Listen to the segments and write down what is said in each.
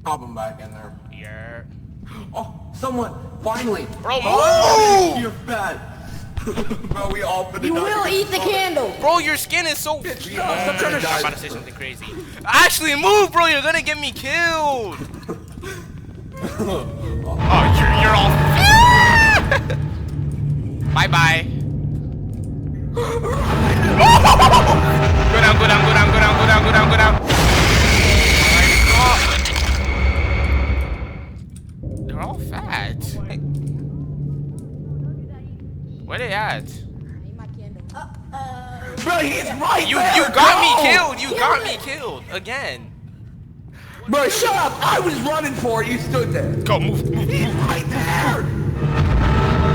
Pop him back in there. Yeah. Oh, someone! Finally! Bro, oh, move! You're fat! Bro, we all put it You will eat the candle! Bro, your skin is so... Stop trying to... I'm about to say something crazy. Actually, move, bro! You're gonna get me killed! Oh, you're all... Bye-bye. Go down, go down, go down, go down, go down, go down, go down. They're all fat. Where they at? Bro, he's right You there! got me killed! You got me killed! Again. Bro, shut up! I was running for it, you stood there! Go, move, move, He's move. right there!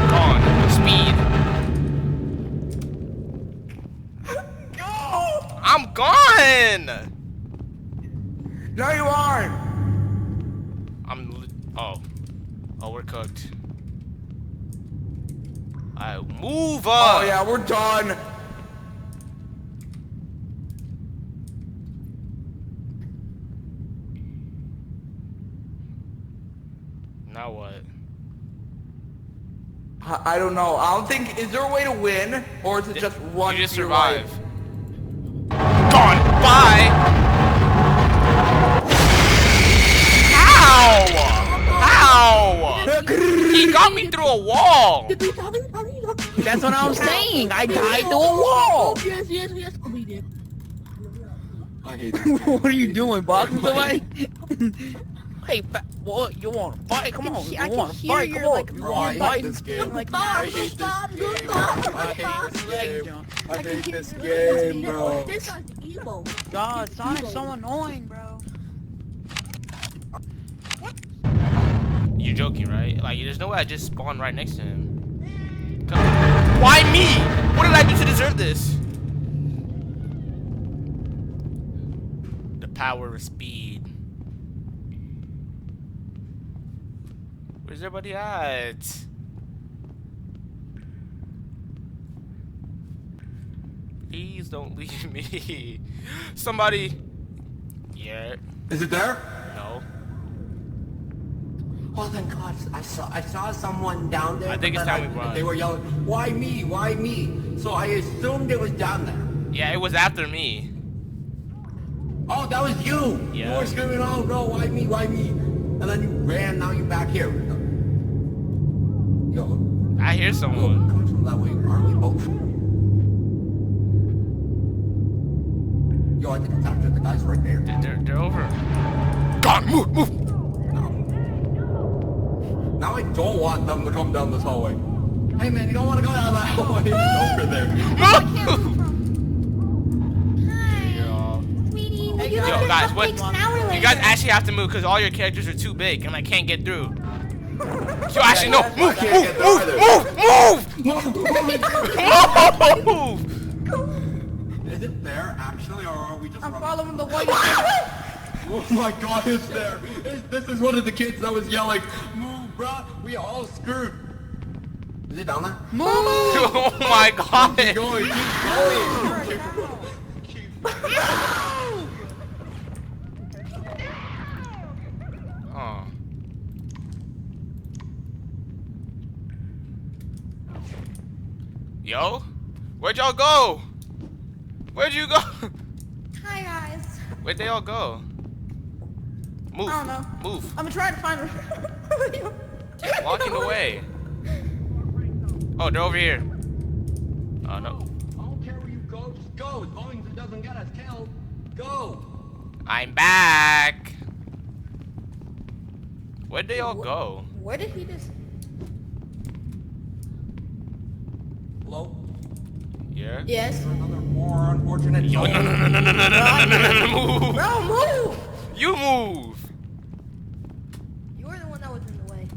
Gone. Speed. Go! I'm gone! No, you aren't! Oh, we're cooked. Alright, move up! Oh yeah, we're done! Now what? I don't know. I don't think... Is there a way to win? Or is it just run You just for your survive. life? Gone! Bye! How? How? He got me through a wall! That's what I'm saying. I died through a wall. Yes, we did. I hate this. What are you doing, boxing somebody? Hey, what? You want to fight? Come on. You want to fight? Come on. Bro, I hate this game. I hate this game. I hate this game, bro. This guy's evil. God, Sonic's so annoying, bro. You're joking, right? Like, there's no way I just spawned right next to him. Come on. Why me? What did I do to deserve this? The power of speed. Where's everybody at? Please don't leave me. Somebody. Yeah. Is it there? No. Oh, thank God! I saw someone down there. I think it's but time we run. They were yelling, "Why me? Why me?" So I assumed it was down there. Yeah, it was after me. Oh, that was you! Yeah. You were screaming, "Oh no, why me? Why me?" And then you ran. Now you're back here. Yo, I hear someone. coming from that way. Aren't we both? Yo, I think it's after the guys right there. They're over. God, move, move. Now I don't want them to come down this hallway. Hey man, you don't want to go down that hallway. It's over there. Yo, guys, what? You guys actually have to move because all your characters are too big and I can't get through. Yo, actually, no. Move, move. Is it there actually, or are we just? I'm following the white. Oh my God, it's there. This is one of the kids that was yelling, "Move, bruh, we all screwed." Is it down there? Move! Oh my God. Keep going, keep going. Oh. Yo, where'd y'all go? Where'd you go? Hi guys. Where'd they all go? Move. I don't know. Move. I'm gonna try to find them. Walking away. Oh, they're over here. Oh no. I don't care where you go, just go. As long as it doesn't get us killed, go. I'm back. Where'd they all go? Where did he just? Hello? Yeah. Yes. Another more unfortunate. Yo, no, move. Bro, move! You move. You were the one that was in the way.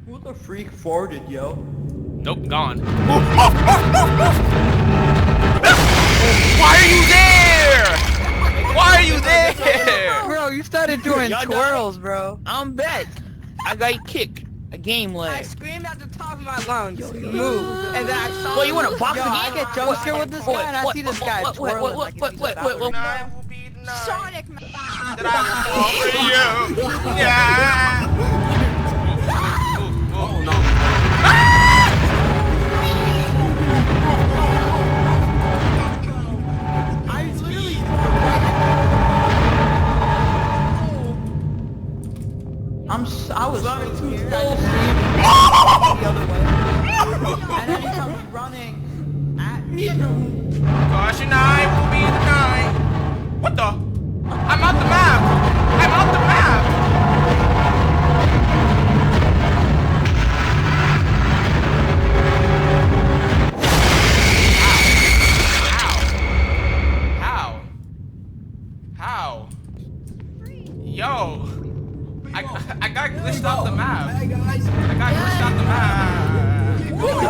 Who the freak farted, yo? Nope, gone. Move. Why are you there? Why are you there? Bro, you started doing twirls, bro. I'm back. I got kicked. A game I lag. screamed at the top of my lungs, move, and then I saw. Well, you wanna box Yo, the I game? get jump scared with this guy, and I see this guy twirling like he's wait. Tonight will be the night Sonic. that I will fall for you. Yeah. Oh no. I literally. I was running too scared. I just the other way, and then he comes running at me. Gosh, tonight will be the night. What the? I'm out the map. I'm out the map. How? Yo. I got glitched off the map. Hey guys. I got glitched off the map.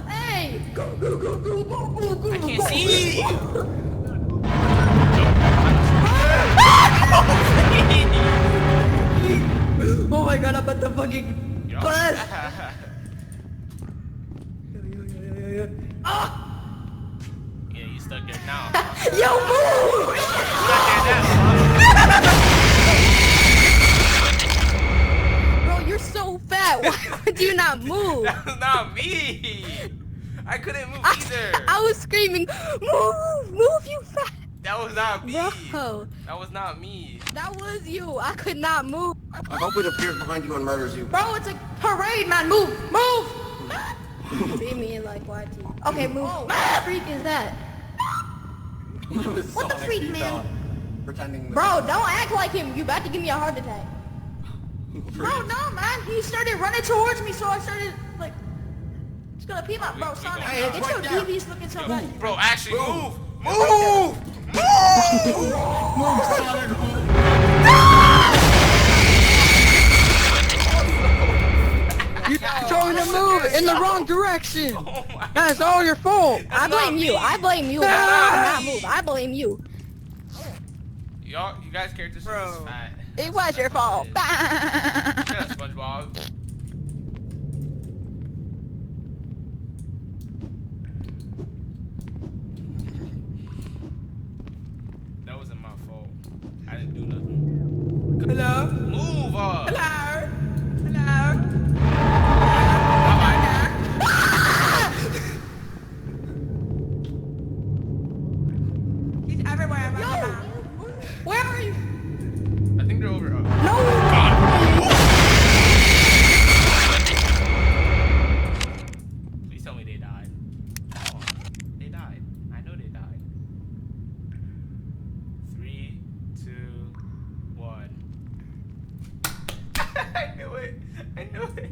Hey! I can't see. Oh my god, I'm at the fucking Yo. bus. Yeah, you stuck there now. Yo, move! Stuck there now. Bro, you're so fat. Why would you not move? That's not me. I couldn't move either. I was screaming, move, you fat. That was not me. Bro, That was not me. that was you. I could not move. I hope it appears behind you and murders you. Bro, it's a parade, man. Move. Beat me in like YT. Okay, move. What the freak is that? What the freak, man? Pretending. Bro, don't act like him. You about to give me a heart attack. Bro, no, man. He started running towards me, so I started, like, just gonna pee my bro, Sonic. Hey, Get it's your right there. DVs looking so bad. Bro, actually move. Move! Move. Move, Sonic. You're trying to move in the wrong direction. Oh my. That's all your fault. I blame you. I blame you. I cannot move. I blame you. Y'all, you guys' characters are just fat. It was your fault. Shut up, SpongeBob. That wasn't my fault. I didn't do nothing. Hello? Move up. Hello? Hello? He's everywhere. Yo, where are you? I think they're over. No. Please tell me they died. Oh, they died. I know they died. 3, 2, 1. I knew it. I knew it.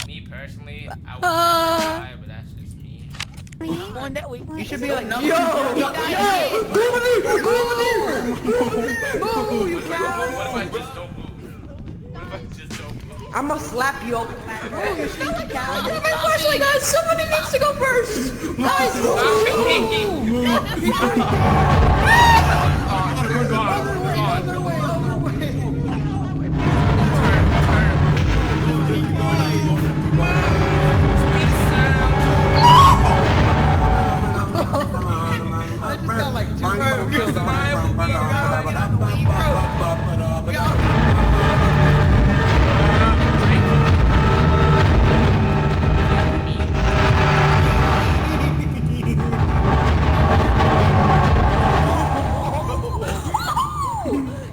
Me personally, I would die, but that's just me. One that week. You should be like, Yo! yo, What if I just don't move? What if I just don't move? I'm gonna slap you over the back. Move, you stinky cow. Actually, guys, somebody needs to go first. Guys, I just got like 2 bird kills.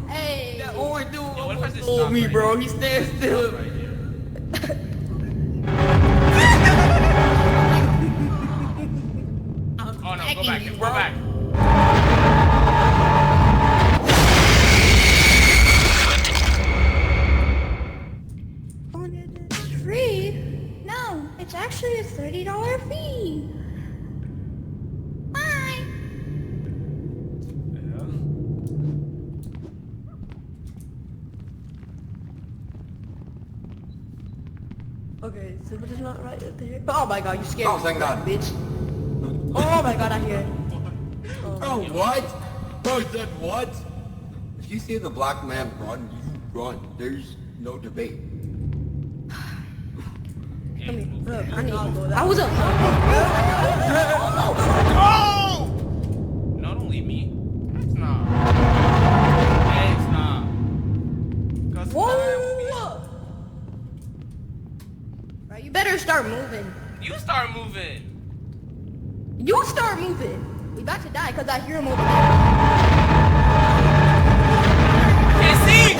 hey. That orange dude What if I just told stop me, right bro. here? He stands still. Right here. Oh no, go back, go back. It's free? No, it's actually a $30 fee. Bye. Okay, somebody's not right up there. Oh my god, you scared Oh, me, thank God. bitch. Oh my god, I hear it. Oh, what? Bro said what? If you see the black man run, you run. There's no debate. I mean, look, I was up. No, don't leave me. It's not. It's not. Whoa! Right, you better start moving. You start moving. You start moving. We about to die because I hear him over there. Can't see.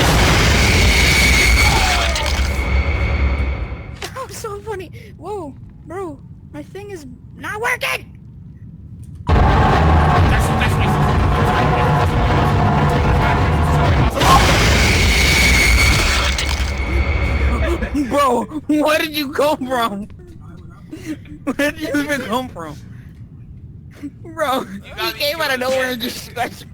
That was so funny. Whoa, bro, my thing is not working. That's Bro, where did you come from? Where did you even come from? Bro, you came out of nowhere and just scratched.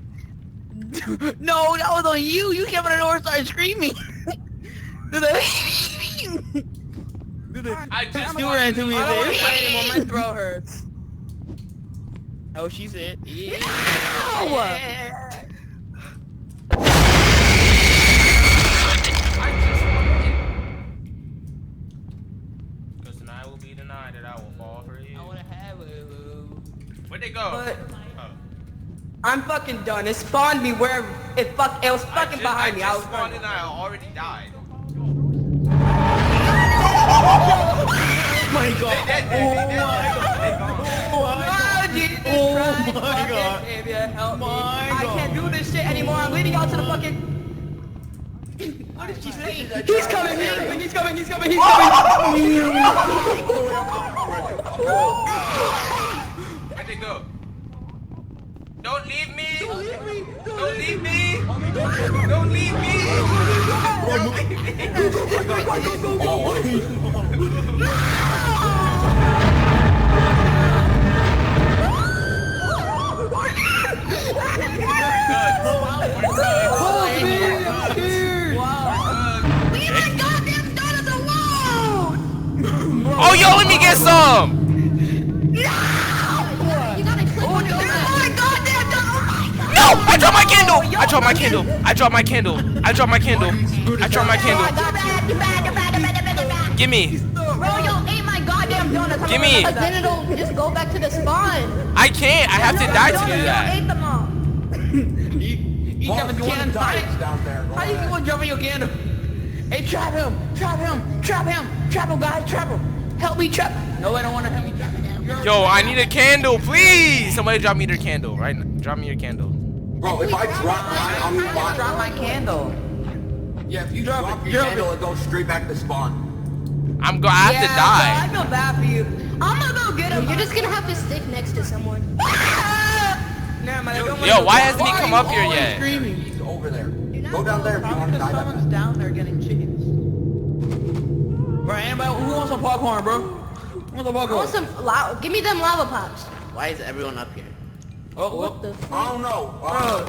No, that was on you. You came out of nowhere and started screaming. I just You ran to me, I don't want baby. to fight anymore. My throat hurts. Oh, she said. Yeah. Because tonight will be the night that I will fall for you. I wanna have it. Where'd they go? But Oh. I'm fucking done. It spawned me where it was fucking behind me. I I was just spawned running. and I already died. My God. They Oh my God. Help me. My I God. can't do this shit anymore. I'm leading y'all to the fucking... What did she say? He's coming, he's coming, he's coming, he's coming, he's coming. Where'd they go? Don't leave me! Don't leave me! Don't leave me! Don't leave me! Leave my goddamn donuts alone! Oh, yo, let me get some! You gotta click on it. Oh my goddamn donuts! No! I dropped my candle! I dropped my candle! I dropped my candle! I dropped my candle! I dropped my candle! Give me! Bro, yo, ate my goddamn donuts. Give me. Then it'll just go back to the spawn. I can't! I have to die to do that! Ate them all. You Well, jumping if you want to candle. die, it's down there. Go How you ahead. gonna jump in your candle? Hey, trap him! Trap him! Trap him! Trap him, guys! Trap him! Help me trap! No, I don't want to help me trap him. Yo, I need a candle, please! Somebody drop me their candle, right? Drop me your candle. Bro, if I drop mine, I'm fine. Drop my candle. Yeah, if you drop your candle, it goes straight back to spawn. I have to die. I feel bad for you. I'm gonna go get him. You're just gonna have to stick next to someone. Never mind, I don't wanna Yo, go why back. hasn't he come up here Always yet? screaming. He's over there. Go down there if you want to die. Someone's down there getting chickens. Bro, anybody who wants some popcorn, bro? Who wants some I want popcorn? some lava. Give me them lava pops. Why is everyone up here? What Oh, the? I don't know. no.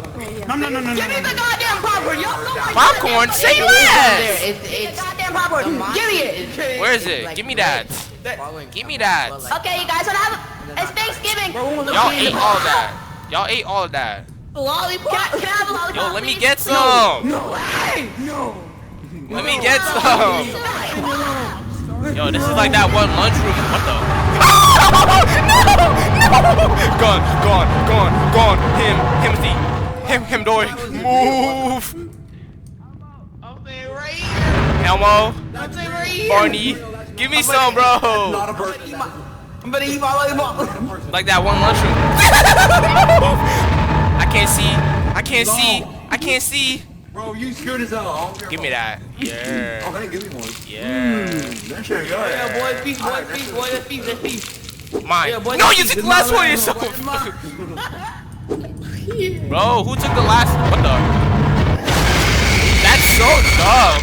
Give me the goddamn popcorn. Y'all know my Popcorn? Say less! It's goddamn popcorn. Give me it. Where is it? Give me that. Give me that. Okay, you guys wanna have? It's Thanksgiving. Y'all ate all of that. Y'all ate all of that. Lollipop. Can I have a lollipop? Yo, let me please? get some. No. Let me get some. Yo, this is like that one lunchroom. What the? No! Gone. Him, Dory. Move. I'm saying right here. Elmo, I'm saying right here. Barney, give me some, bro. Not a birthday. I'm gonna eat my lollipop. Like that one lunchroom. I can't see. Bro, you scared as hell. I don't care Give me about- that. Yeah. Okay, give me one. Yeah. That shit good. Yeah, boy, peace, boy, peace, boy, that's peace, that's peace. Mine. Yeah, boy, No, you that's took the peace. last one yourself. Bro, who took the last? What the? That's so dumb.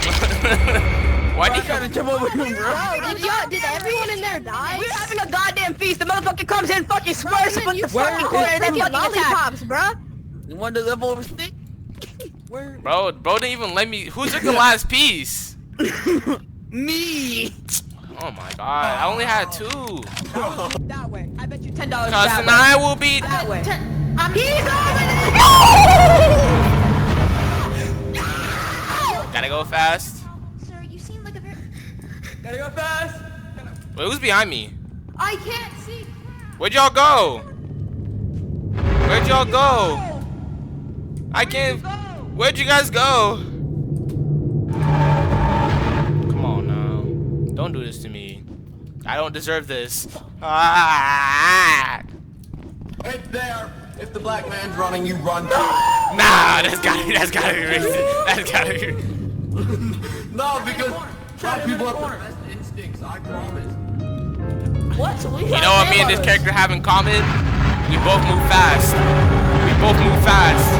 Why did you? Trying to jump over him, bro. Bro, did everyone in there die? We're having a goddamn feast. The motherfucker comes in, fucking swears to put the Where fucking is corner and then freaking fucking attack. lollipops, bro? You want the leftover stick? Where? Bro didn't even let me. Who took the last piece? Me. Oh my god, I only had 2. That way. I bet you $10 Cause that tonight will be. way. That way. I'm he's over there. Gotta go fast. Sir, you seem like a very... Gotta go fast. Wait, who's behind me? I can't see. Where'd y'all go? Where'd y'all go? I can't. Where'd you guys go? Come on now. Don't do this to me. I don't deserve this. Ah! Right there. If the black man's running, you run too. Nah, that's gotta be racist. That's gotta be. No, because black people have the best instincts, I promise. What? So You know what me and this character have in common? We both move fast. We both move fast.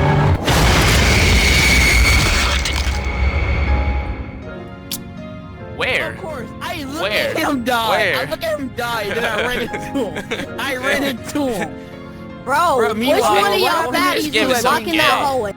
Where? Of course, I look Where? at him die. Where? I look at him die, then I ran into him. I ran into him. Bro, Bro, which meanwhile, one of y'all what- baddies Give us was some walking that gas. hallway?